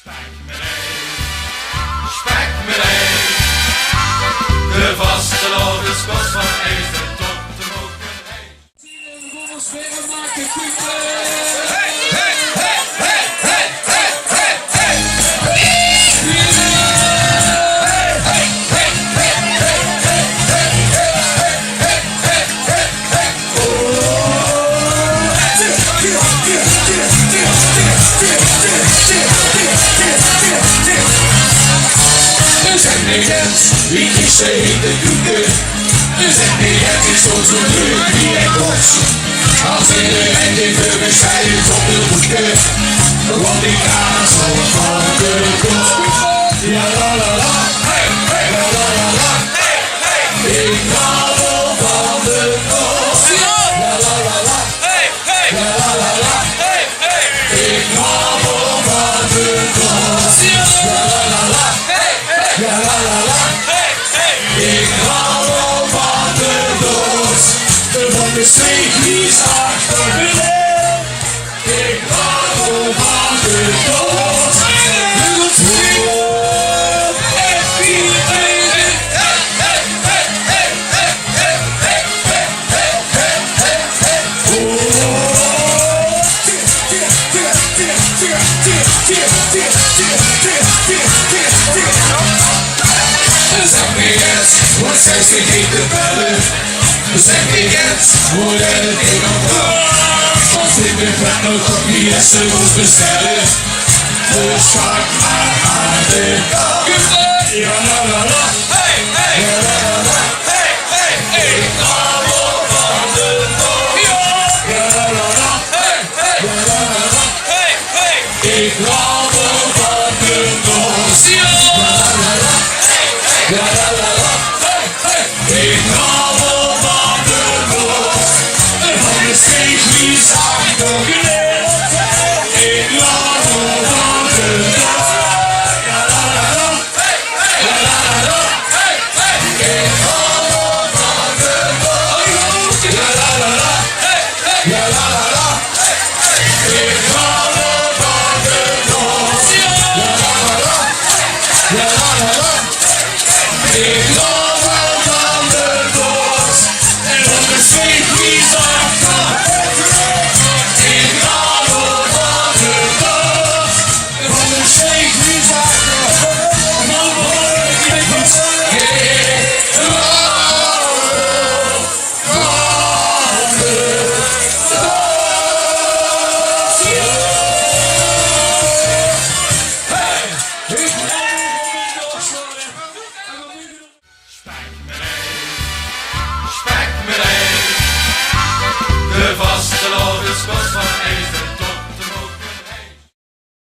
Spekmelee, de vastelovendskost van Eefde tot de mokerij. Hey, hey, hey, hey, hey, hey, hey, hey. Wie kiest ze in de doeken? Zeg niet, het is ons zo druk, wie er kost. Als iedereen dit hebben, zij het op de boeken. Want ik ga zo van de kost. Ja la la la, hey, hey, la la la la, hey, hey. Ik ga wel van de kost. Ja la la la, hey, hey, la la la la, hey, hey. Ik ga wel van de kost. Ja la la la, hey, hey, la la la la. Ik hou wel van de doos, van de steekjes achter de leeuw. Ik hou wel van de doos, wat zijn ze niet te bellen? Zeg niet eens, hoe het ding op want ik begrijp nog op wie ze moet bestellen. Dus ga ik maar aan de kant. Ja la la la, hey hey, ja la la la, hey hey. Ik hou wel van de toon. Ja la la la, hey hey, ja la la la, hey hey. Ik hou wel van de toon. Ja la la la, hey hey, ja la la la. Ik hou wel van de doos, van de steekjes achter de leeuw. Ik hou wel van de doos, ja la la la, ja la la la, ik hou wel van de doos, ja la la la, ja la la la, ik hou wel van de doos, ja la la la, ja la la la, ik hou De vastelovendskost van